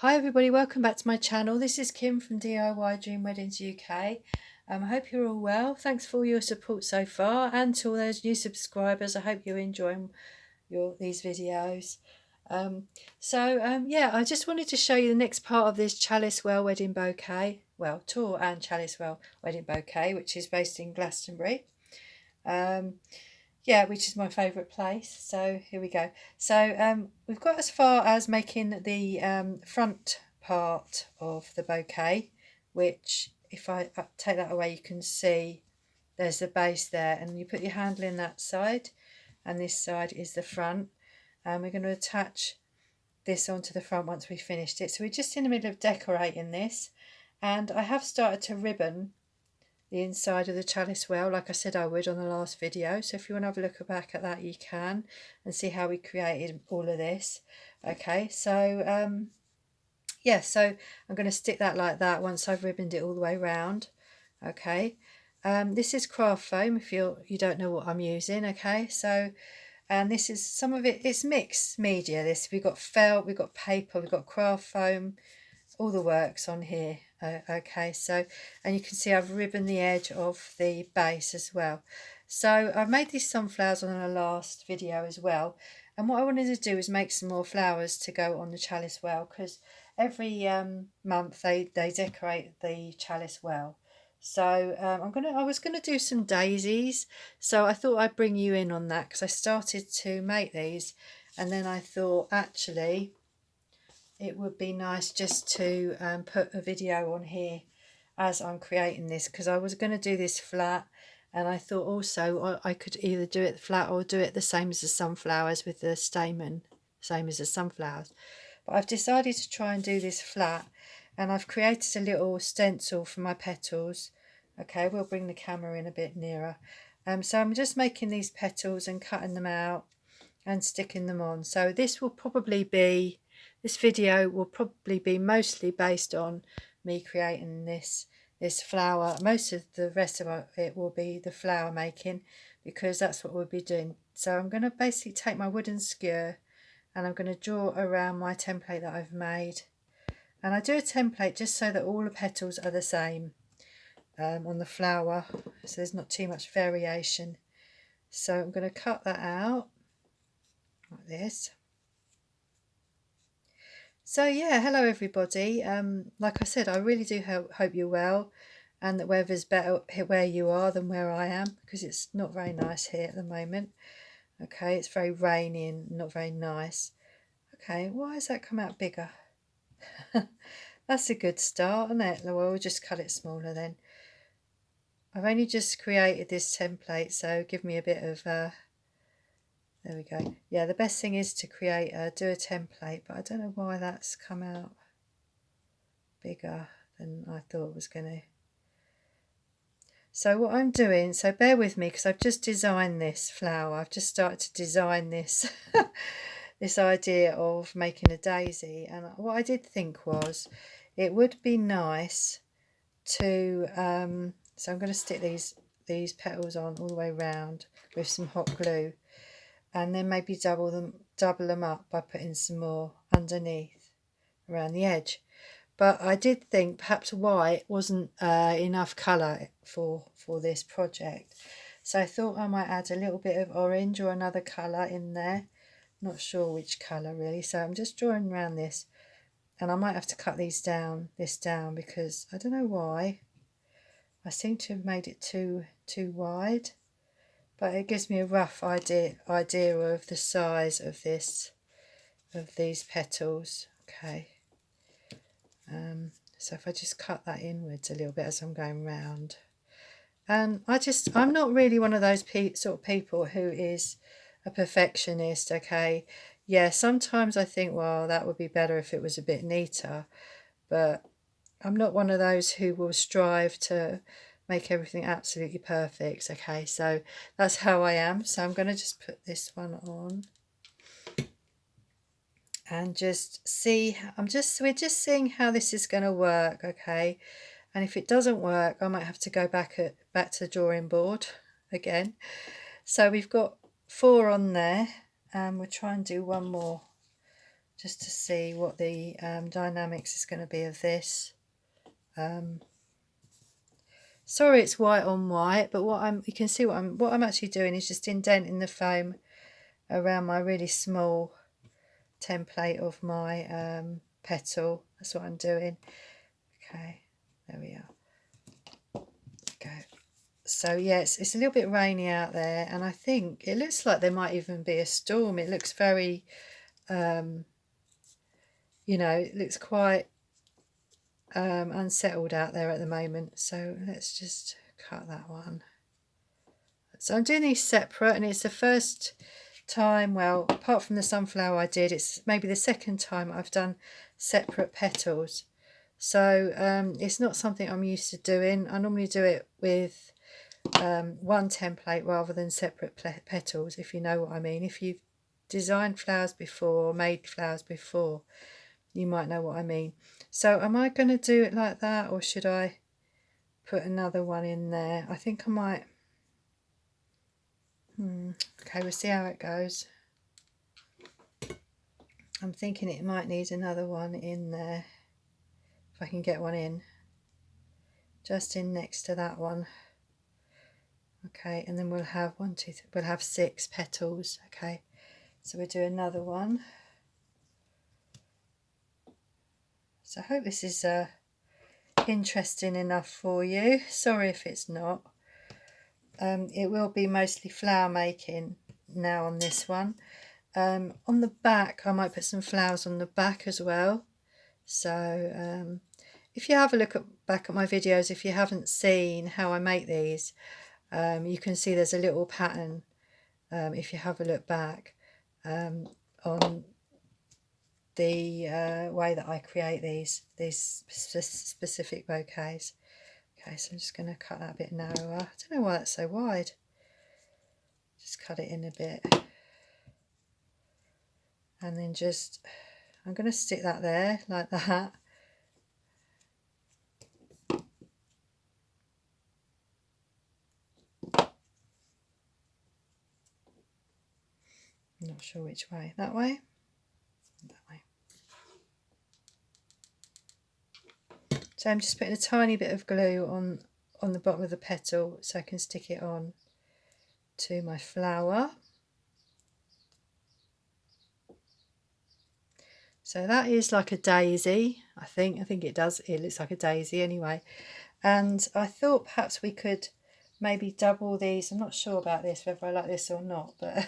Hi everybody, welcome back to my channel. This is Kim from DIY Dream Weddings UK. I hope you're all well. Thanks for all your support so far, and to all those new subscribers. I hope you're enjoying these videos. Yeah, I just wanted to show you the next part of this Chalice Well Wedding Bouquet, tour and Chalice Well Wedding Bouquet, which is based in Glastonbury. Yeah, which is my favourite place. So here we go. So we've got as far as making the front part of the bouquet, which if I take that away, you can see there's the base there, and you put your handle in that side, and this side is the front. And we're going to attach this onto the front once we've finished it. So we're just in the middle of decorating this, and I have started to ribbon the inside of the chalice well, like I said I would on the last video. So if you want to have a look back at that, you can, and see how we created all of this. Okay, so yeah, so I'm going to stick that like that once I've ribboned it all the way around. Okay, this is craft foam if you don't know what I'm using. Okay, so and this is some of it, it's mixed media. This, we've got felt, we've got paper, we've got craft foam, all the works on here. Okay, so, and you can see I've ribboned the edge of the base as well. So I've made these sunflowers on the last video as well, and what I wanted to do is make some more flowers to go on the chalice well, because every month they decorate the chalice well. So I was gonna do some daisies, so I thought I'd bring you in on that, because I started to make these, and then I thought actually it would be nice just to put a video on here as I'm creating this, because I was going to do this flat, and I thought also I could either do it flat or do it the same as the sunflowers with the stamen, same as the sunflowers. But I've decided to try and do this flat, and I've created a little stencil for my petals. Okay, we'll bring the camera in a bit nearer. So I'm just making these petals and cutting them out and sticking them on. So this video will probably be mostly based on me creating this flower. Most of the rest of it will be the flower making, because that's what we'll be doing. So I'm going to basically take my wooden skewer, and I'm going to draw around my template that I've made. And I do a template just so that all the petals are the same on the flower, so there's not too much variation. So I'm going to cut that out like this. So yeah, hello everybody. Like I said, I really do hope you're well, and that weather's better where you are than where I am, because it's not very nice here at the moment. Okay, it's very rainy and not very nice. Okay, why has that come out bigger? That's a good start, isn't it? Well, we'll just cut it smaller then. I've only just created this template, so give me a bit of there we go. Yeah, the best thing is to do a template, but I don't know why that's come out bigger than I thought it was going to. So what I'm doing, so bear with me, because I've just designed this flower. I've just started to design this this idea of making a daisy, and what I did think was it would be nice to so I'm going to stick these petals on all the way around with some hot glue, and then maybe double them up by putting some more underneath around the edge. But I did think perhaps white wasn't enough colour for this project, so I thought I might add a little bit of orange or another colour in there. Not sure which colour really, so I'm just drawing around this, and I might have to cut this down, because I don't know why I seem to have made it too wide. But it gives me a rough idea of the size of these petals. Okay. So if I just cut that inwards a little bit as I'm going round. And I'm not really one of those sort of people who is a perfectionist. Okay. Yeah, sometimes I think, well, that would be better if it was a bit neater. But I'm not one of those who will strive to make everything absolutely perfect. Okay, so that's how I am. So I'm going to just put this one on and just see. We're just seeing how this is going to work. Okay, and if it doesn't work, I might have to go back to the drawing board again. So we've got 4 on there, and we'll try and do one more just to see what the dynamics is going to be of this. Sorry it's white on white, but you can see what I'm actually doing is just indenting the foam around my really small template of my petal. That's what I'm doing. Okay, there we are. Okay, so yes, it's a little bit rainy out there, and I think it looks like there might even be a storm. It looks very you know, it looks quite unsettled out there at the moment. So let's just cut that one. So I'm doing these separate, and it's the first time, well, apart from the sunflower I did, it's maybe the second time I've done separate petals. So it's not something I'm used to doing. I normally do it with one template rather than separate petals, if you know what I mean. If you've designed flowers before or made flowers before, you might know what I mean. So am I going to do it like that, or should I put another one in there? I think I might. Okay, we'll see how it goes. I'm thinking it might need another one in there, if I can get one in, just in next to that one. Okay, and then we'll have we'll have 6 petals. Okay, so we'll do another one. So I hope this is interesting enough for you. Sorry if it's not. It will be mostly flower making now on this one. On the back I might put some flowers on the back as well. So if you have a look back at my videos, if you haven't seen how I make these, you can see there's a little pattern if you have a look back on the way that I create these specific bouquets. Okay, so I'm just going to cut that a bit narrower. I don't know why that's so wide. Just cut it in a bit. And then I'm going to stick that there like that. I'm not sure which way. That way? That way. So I'm just putting a tiny bit of glue on the bottom of the petal so I can stick it on to my flower. So that is like a daisy, I think. I think it does. It looks like a daisy anyway. And I thought perhaps we could maybe double these. I'm not sure about this, whether I like this or not, but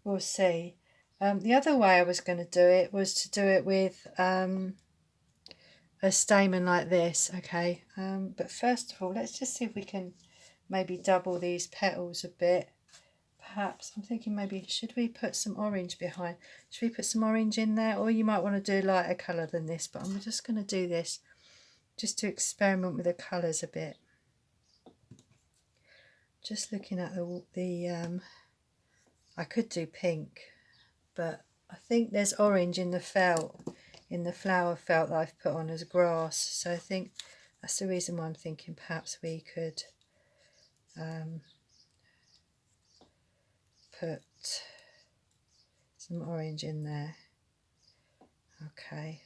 we'll see. The other way I was going to do it was to do it with a stamen like this. Okay, but first of all, let's just see if we can maybe double these petals a bit. Perhaps I'm thinking maybe should we put some orange behind? Should we put some orange in there? Or you might want to do a lighter colour than this, but I'm just going to do this just to experiment with the colours a bit. Just looking at the I could do pink, but I think there's orange in the felt, in the flower felt that I've put on as grass. So I think that's the reason why I'm thinking perhaps we could put some orange in there. Okay,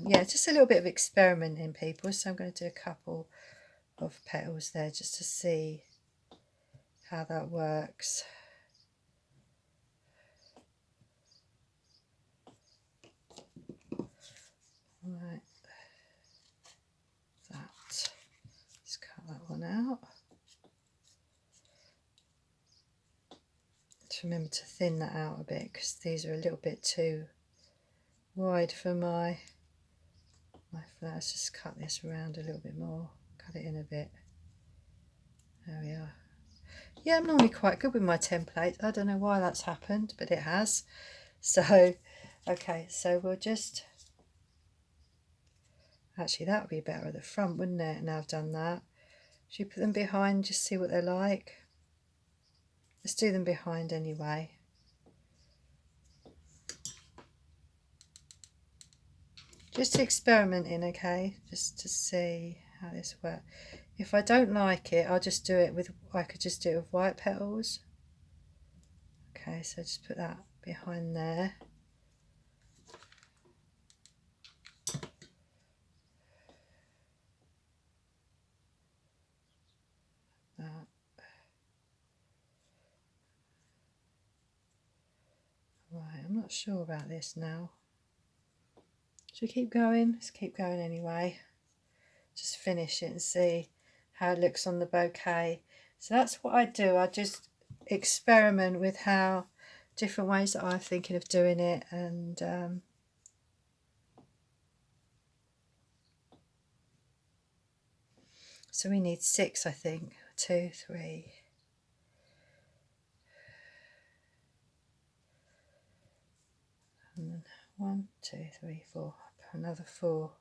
yeah, just a little bit of experimenting, people. So I'm going to do a couple of petals there just to see how that works. Right, let's cut that one out. Just remember to thin that out a bit because these are a little bit too wide for my flowers. Just cut this around a little bit more, cut it in a bit. There we are. Yeah, I'm normally quite good with my templates. I don't know why that's happened, but it has. So, okay, so we'll just... Actually, that would be better at the front, wouldn't it? Now I've done that. Should we put them behind, just see what they're like? Let's do them behind anyway. Just experimenting, okay? Just to see how this works. If I don't like it, I'll just do it with, I could just do it with white petals. Okay, so just put that behind there. not sure about this now. Should we keep going? Let's keep going anyway. Just finish it and see how it looks on the bouquet. So that's what I do. I just experiment with how different ways that I'm thinking of doing it, and so we need 6, I think. 2, 3. And then 1, 2, 3, 4. Another 4.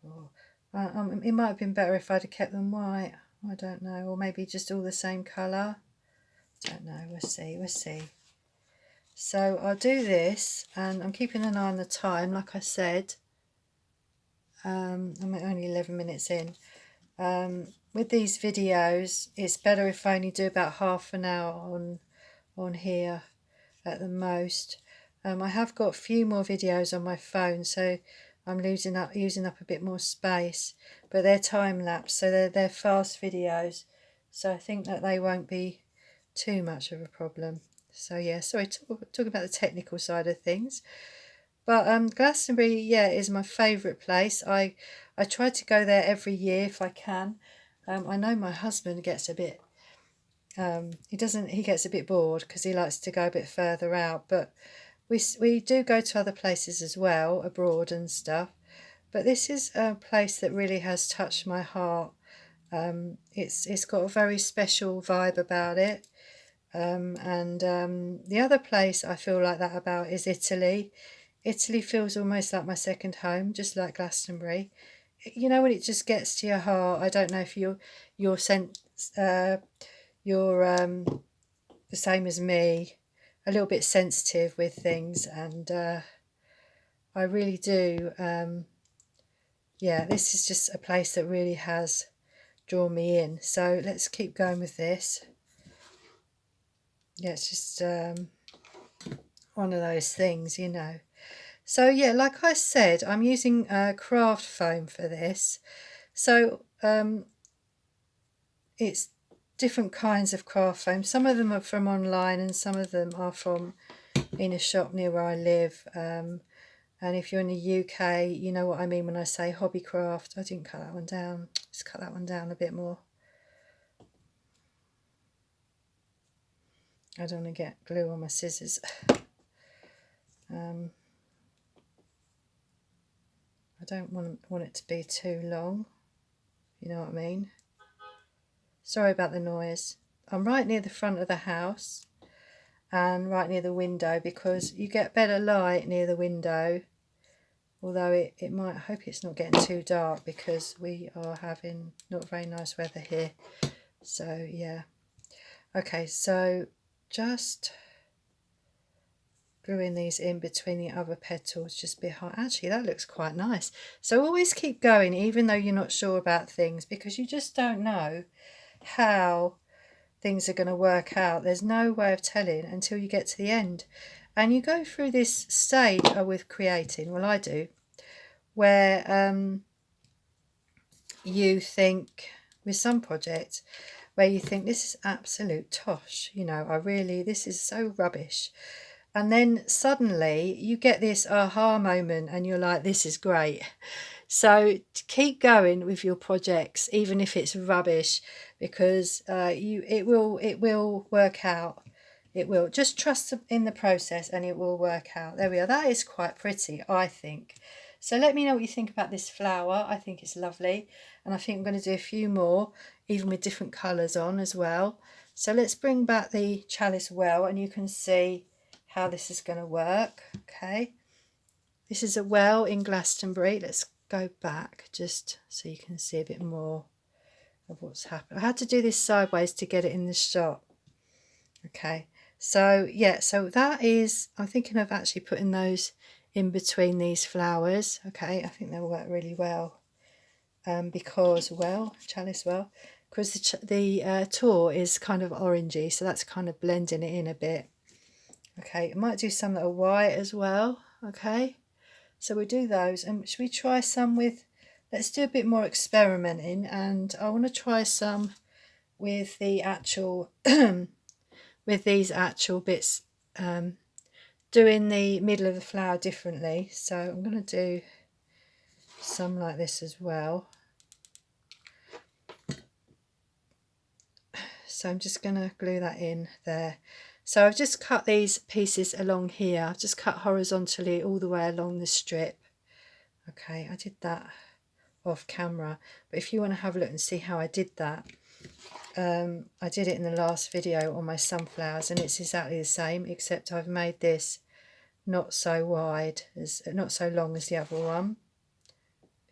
4. It might have been better if I'd have kept them white. I don't know, or maybe just all the same colour. Don't know. We'll see. We'll see. So I'll do this, and I'm keeping an eye on the time, like I said. I'm only 11 minutes in. With these videos, it's better if I only do about half an hour on here at the most. I have got a few more videos on my phone, so I'm using up a bit more space, but they're time lapse, so they're fast videos, so I think that they won't be too much of a problem. So yeah, sorry, talk about the technical side of things. But Glastonbury, yeah, is my favourite place. I try to go there every year if I can. I know my husband gets a bit he gets a bit bored because he likes to go a bit further out, but we do go to other places as well, abroad and stuff. But this is a place that really has touched my heart. It's got a very special vibe about it. And the other place I feel like that about is Italy. Italy feels almost like my second home, just like Glastonbury. You know, when it just gets to your heart. I don't know if you're the same as me, a little bit sensitive with things, and I really do. Yeah, this is just a place that really has drawn me in. So let's keep going with this. Yeah, it's just one of those things, you know. So yeah, like I said, I'm using craft foam for this. So it's different kinds of craft foam. Some of them are from online and some of them are from in a shop near where I live. And if you're in the UK, you know what I mean when I say hobbycraft. I didn't cut that one down. Just cut that one down a bit more. I don't want to get glue on my scissors. I don't want it to be too long. You know what I mean? Sorry about the noise. I'm right near the front of the house and right near the window because you get better light near the window. Although it might, I hope it's not getting too dark because we are having not very nice weather here. So yeah. Okay, so just gluing these in between the other petals just behind. Actually, that looks quite nice. So always keep going even though you're not sure about things, because you just don't know how things are going to work out. There's no way of telling until you get to the end. And you go through this stage with creating, well I do, where you think with some projects where you think this is absolute tosh, you know, this is so rubbish. And then suddenly you get this aha moment and you're like, this is great. So keep going with your projects, even if it's rubbish, because it will work out. It will. Just trust in the process and it will work out. There we are. That is quite pretty, I think. So let me know what you think about this flower. I think it's lovely. And I think I'm going to do a few more, even with different colours on as well. So let's bring back the chalice well and you can see how this is going to work. Okay. This is a well in Glastonbury. Let's go back just so you can see a bit more of what's happened. I had to do this sideways to get it in the shot. Okay, so yeah, so that is, I'm thinking of actually putting those in between these flowers. Okay, I think they'll work really well because, well, chalice well, because the tour is kind of orangey, so that's kind of blending it in a bit. Okay, I might do some that are white as well. Okay, so we do those, and should we try some with, let's do a bit more experimenting, and I want to try some with the actual with these actual bits, doing the middle of the flower differently. So I'm going to do some like this as well. So I'm just going to glue that in there. So I've just cut these pieces along here. I've just cut horizontally all the way along the strip. Okay, I did that off camera, but if you want to have a look and see how I did that, I did it in the last video on my sunflowers, and it's exactly the same, except I've made this not so wide, not so long as the other one,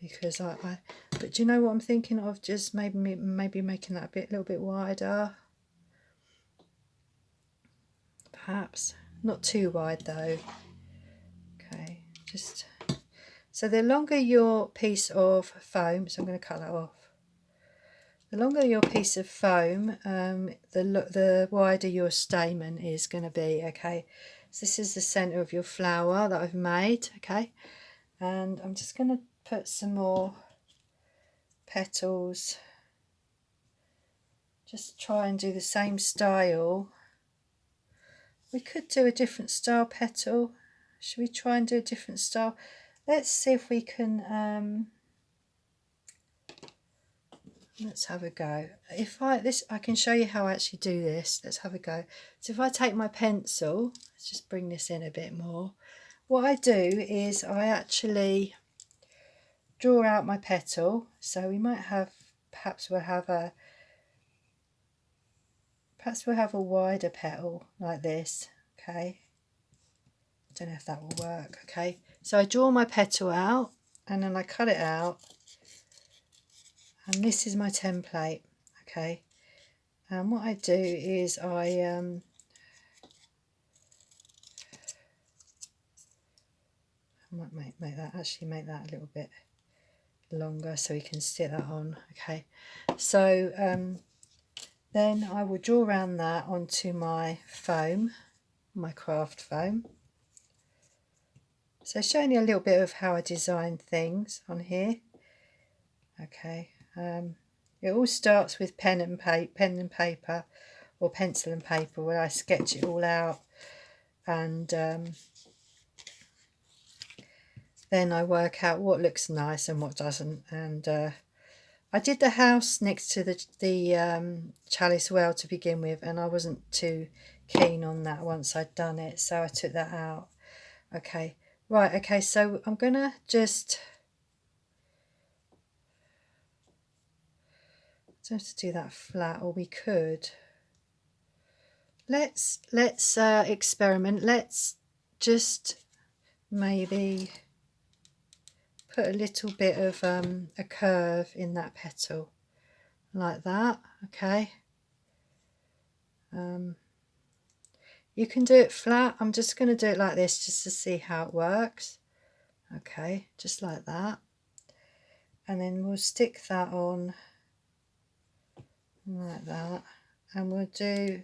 because but do you know what I'm thinking of? Just maybe making that a little bit wider, perhaps not too wide though. Okay, just so the longer your piece of foam, so I'm going to cut that off. The longer your piece of foam, the wider your stamen is going to be. Okay, so this is the centre of your flower that I've made. Okay, and I'm just going to put some more petals. Just try and do the same style. We could do a different style petal. Should we try and do a different style? Let's see if we can. Let's have a go. I can show you how I actually do this. Let's have a go. So if I take my pencil, let's just bring this in a bit more. What I do is I actually draw out my petal. So we might have, perhaps we'll have a wider petal like this. Okay. Don't know if that will work. Okay. So I draw my petal out and then I cut it out. And this is my template. Okay. And what I do is I might make that a little bit longer so we can stick that on. Okay, so then I will draw around that onto my foam, my craft foam. So showing you a little bit of how I design things on here. Okay, it all starts with pen and paper or pencil and paper, where I sketch it all out, and then I work out what looks nice and what doesn't. And I did the house next to the Chalice well to begin with, and I wasn't too keen on that once I'd done it, so I took that out. Okay, right, okay, so I'm gonna just have to do that flat, or we could. Let's experiment. Let's just maybe put a little bit of a curve in that petal, like that. Okay. You can do it flat. I'm just going to do it like this just to see how it works. Okay, just like that. And then we'll stick that on like that. And we'll do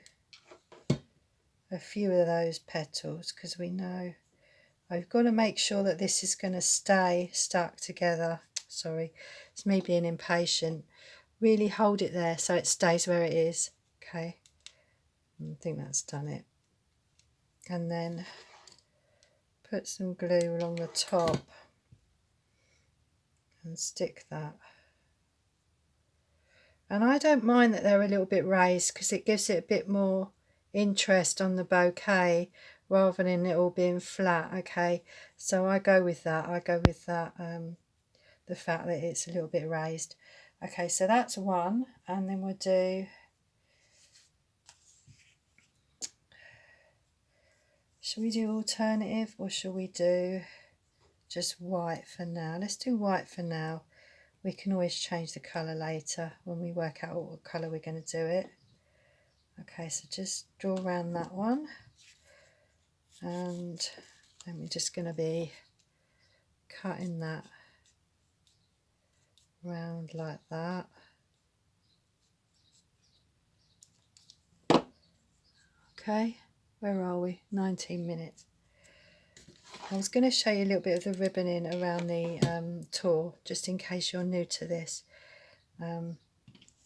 a few of those petals, because we know I've got to make sure that this is going to stay stuck together. Sorry, it's me being impatient. Really hold it there so it stays where it is. Okay, I think that's done it. And then put some glue along the top and stick that. And I don't mind that they're a little bit raised, because it gives it a bit more interest on the bouquet rather than it all being flat. Okay, so I go with that. The fact that it's a little bit raised. Okay, so that's one, and then we'll do, shall we do alternative, or shall we do just white for now? Let's do white for now. We can always change the colour later when we work out what colour we're going to do it. Okay, so just draw around that one, and then we're just going to be cutting that round like that. Okay, where are we? 19 minutes. I was going to show you a little bit of the ribboning around the tour, just in case you're new to this,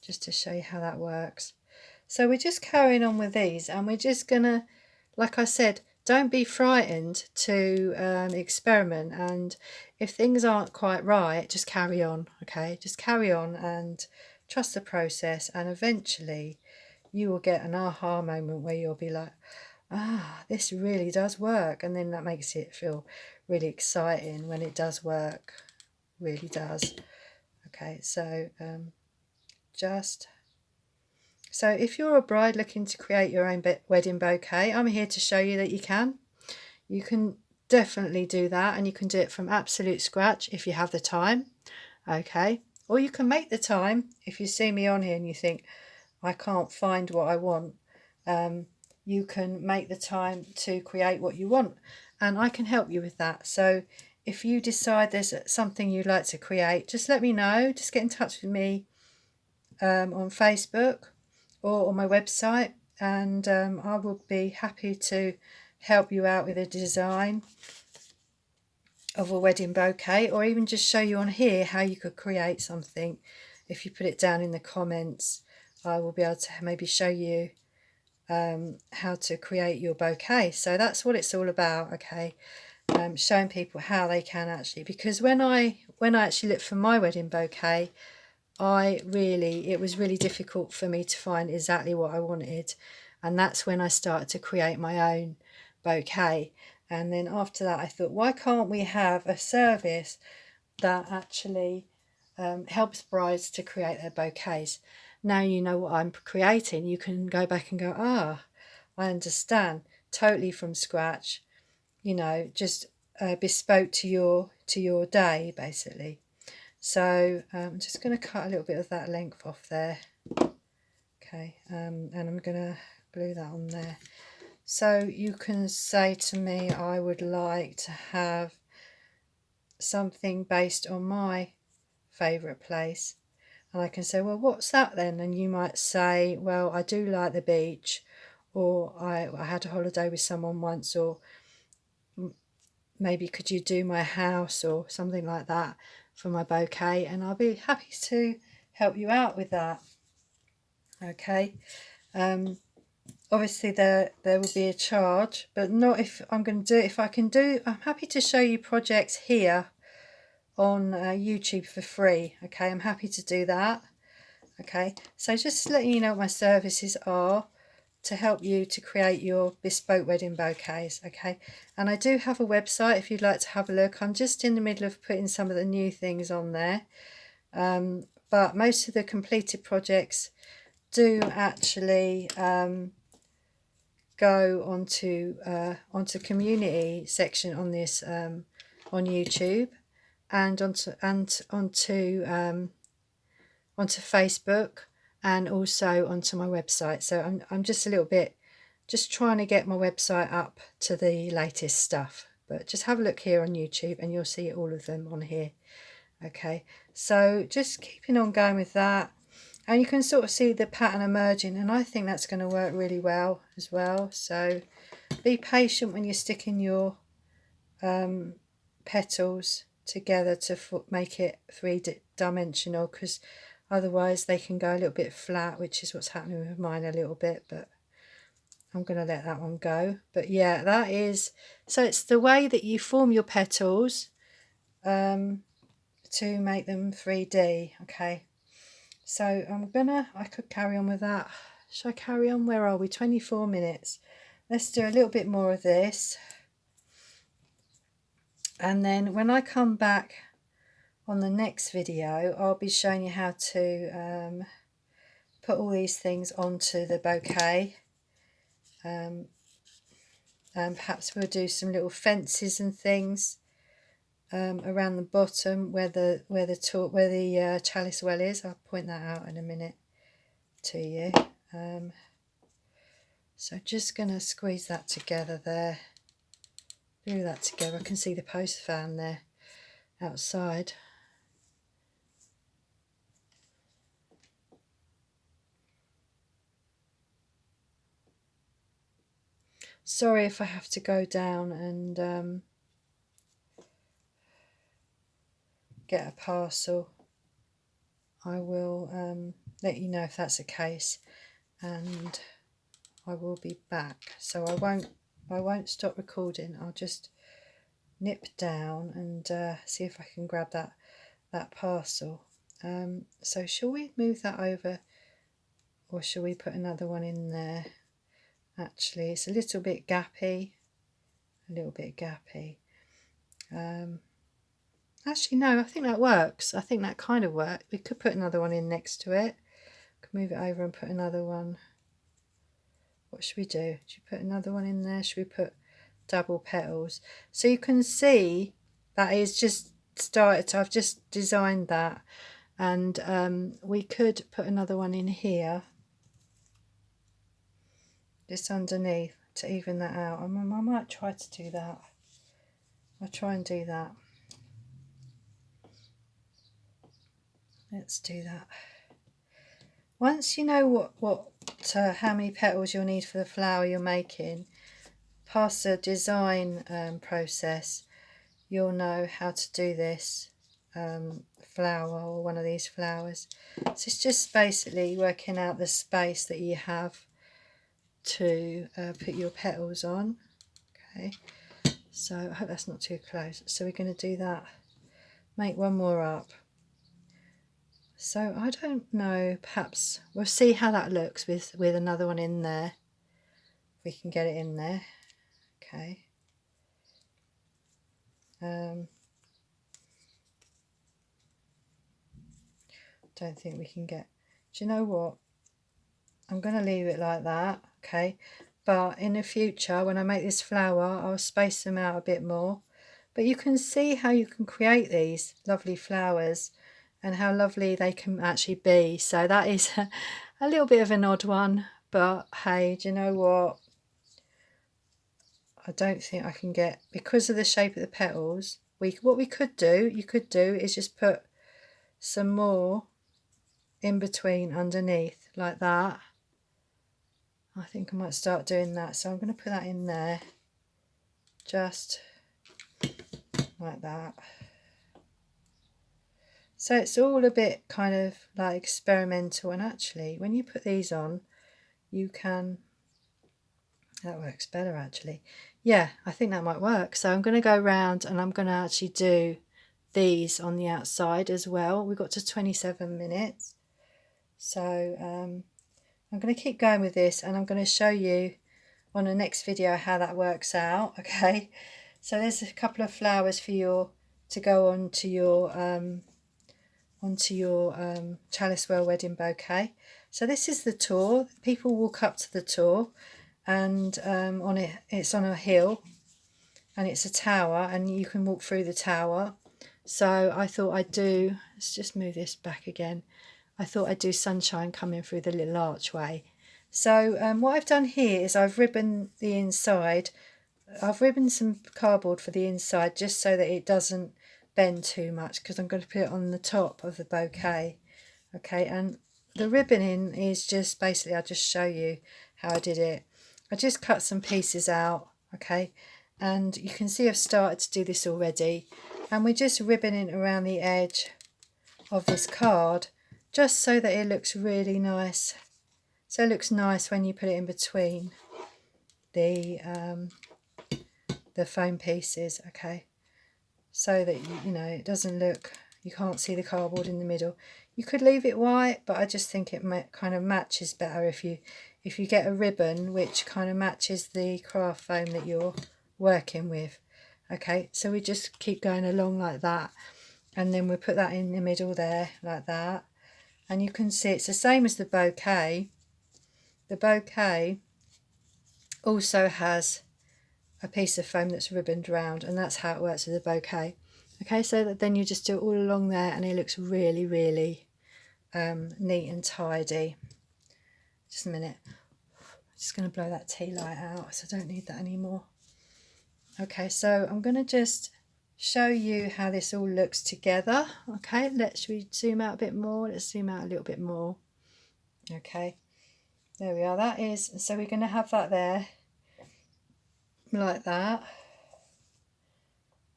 just to show you how that works. So we're just carrying on with these, and we're just gonna, like I said, don't be frightened to experiment, and if things aren't quite right, just carry on, okay? Just carry on and trust the process, and eventually you will get an aha moment where you'll be like, ah, this really does work, and then that makes it feel really exciting when it does work, really does. Okay, so just so if you're a bride looking to create your own wedding bouquet, I'm here to show you that you can. You can definitely do that, and you can do it from absolute scratch if you have the time, okay? Or you can make the time if you see me on here and you think, I can't find what I want. You can make the time to create what you want, and I can help you with that. So if you decide there's something you'd like to create, just let me know. Just get in touch with me on Facebook or on my website, and I will be happy to help you out with a design of a wedding bouquet, or even just show you on here how you could create something. If you put it down in the comments, I will be able to maybe show you how to create your bouquet. So that's what it's all about, okay? Showing people how they can actually, because when I actually looked for my wedding bouquet, it was really difficult for me to find exactly what I wanted, and that's when I started to create my own bouquet. And then after that I thought, why can't we have a service that actually helps brides to create their bouquets? Now you know what I'm creating, you can go back and go, ah, I understand, totally from scratch, you know, just bespoke to your day basically. So I'm just going to cut a little bit of that length off there, okay, and I'm going to glue that on there. So you can say to me, I would like to have something based on my favourite place, and I can say, well, what's that then? And you might say, well, I do like the beach, or I had a holiday with someone once, or maybe could you do my house or something like that for my bouquet, and I'll be happy to help you out with that, okay. Obviously there will be a charge, but not if I'm going to do it. If I can do, I'm happy to show you projects here on YouTube for free, okay. I'm happy to do that, okay. So just letting you know what my services are to help you to create your bespoke wedding bouquets, okay. And I do have a website if you'd like to have a look. I'm just in the middle of putting some of the new things on there, but most of the completed projects do actually go onto community section on this on YouTube, and onto Facebook, and also onto my website. So I'm just a little bit just trying to get my website up to the latest stuff, but just have a look here on YouTube and you'll see all of them on here, okay. So just keeping on going with that, and you can sort of see the pattern emerging, and I think that's going to work really well as well. So be patient when you're sticking your petals together to make it three-dimensional, because otherwise they can go a little bit flat, which is what's happening with mine a little bit, but I'm going to let that one go. But yeah, that is, so it's the way that you form your petals to make them 3D, okay. So I could carry on with that. Should I carry on? Where are we? 24 minutes. Let's do a little bit more of this. And then when I come back on the next video, I'll be showing you how to put all these things onto the bouquet. And perhaps we'll do some little fences and things around the bottom where the chalice well is. I'll point that out in a minute to you. So just going to squeeze that together there, glue that together. I can see the post fan there outside. Sorry if I have to go down and get a parcel. I will let you know if that's the case. and I will be back. So I won't stop recording. I'll just nip down and see if I can grab that parcel. So shall we move that over, or shall we put another one in there? Actually, it's a little bit gappy. Actually, no, I think that works. I think that kind of worked. We could put another one in next to it. Could move it over and put another one. What should we do? Should we put another one in there? Should we put double petals? So you can see that is just started. I've just designed that, and we could put another one in here, just underneath, to even that out. I might try to do that. I'll try and do that. Let's do that. Once you know how many petals you'll need for the flower you're making, past the design process, you'll know how to do this flower, or one of these flowers. So it's just basically working out the space that you have to put your petals on. Okay, so I hope that's not too close. So we're going to do that, make one more up. So I don't know, perhaps we'll see how that looks with another one in there. If we can get it in there. Okay. Don't think we can get... Do you know what? I'm going to leave it like that, okay? But in the future, when I make this flower, I'll space them out a bit more. But you can see how you can create these lovely flowers and how lovely they can actually be. So that is a little bit of an odd one, but hey, do you know what? I don't think I can get, because of the shape of the petals, what you could do is just put some more in between underneath like that. I think I might start doing that. So I'm going to put that in there, just like that. So it's all a bit kind of like experimental, and actually when you put these on, you can, that works better actually. Yeah, I think that might work. So I'm going to go around and I'm going to actually do these on the outside as well. We got to 27 minutes. So I'm going to keep going with this, and I'm going to show you on the next video how that works out. Okay, so there's a couple of flowers for to go onto your Chalice Well Wedding Bouquet. So this is the tour. People walk up to the tour, and it's on a hill, and it's a tower, and you can walk through the tower. So I thought let's just move this back again. I thought I'd do sunshine coming through the little archway. So what I've done here is I've ribboned the inside. I've ribboned some cardboard for the inside, just so that it doesn't bend too much, because I'm going to put it on the top of the bouquet. Okay, and the ribboning is just basically, I'll just show you how I did it. I just cut some pieces out, okay, and you can see I've started to do this already, and we're just ribboning around the edge of this card, just so that it looks really nice. So it looks nice when you put it in between the foam pieces, okay, so that you know it doesn't look, you can't see the cardboard in the middle. You could leave it white, but I just think it kind of matches better if you get a ribbon which kind of matches the craft foam that you're working with. Okay, so we just keep going along like that, and then we put that in the middle there like that, and you can see it's the same as the bouquet. The bouquet also has a piece of foam that's ribboned round, and that's how it works with the bouquet. Okay, so that then you just do it all along there, and it looks really, really neat and tidy. Just a minute. I'm just going to blow that tea light out, so I don't need that anymore. Okay, so I'm going to just show you how this all looks together. Okay, should we zoom out a bit more? Let's zoom out a little bit more. Okay, there we are. That is, so we're going to have that there like that.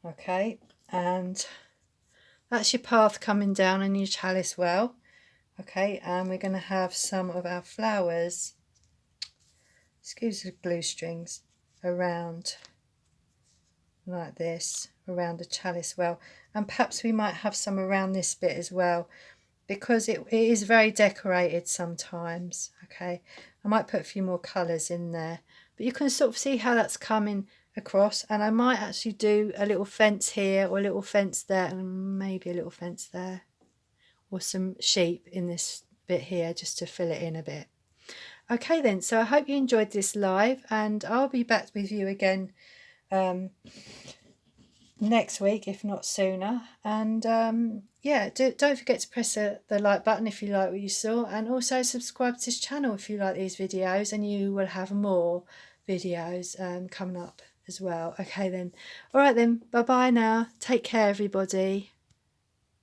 Okay, and that's your path coming down on your Chalice Well. Okay, and we're going to have some of our flowers, excuse the glue strings, around like this, around the chalice well, and perhaps we might have some around this bit as well, because it is very decorated sometimes. Okay, I might put a few more colours in there, but you can sort of see how that's coming across, and I might actually do a little fence here or a little fence there and maybe a little fence there, or some sheep in this bit here just to fill it in a bit. Okay then, so I hope you enjoyed this live, and I'll be back with you again next week, if not sooner. And yeah, don't forget to press the like button if you like what you saw, and also subscribe to this channel if you like these videos, and you will have more videos coming up as well. Okay then, all right then, bye bye now, take care everybody.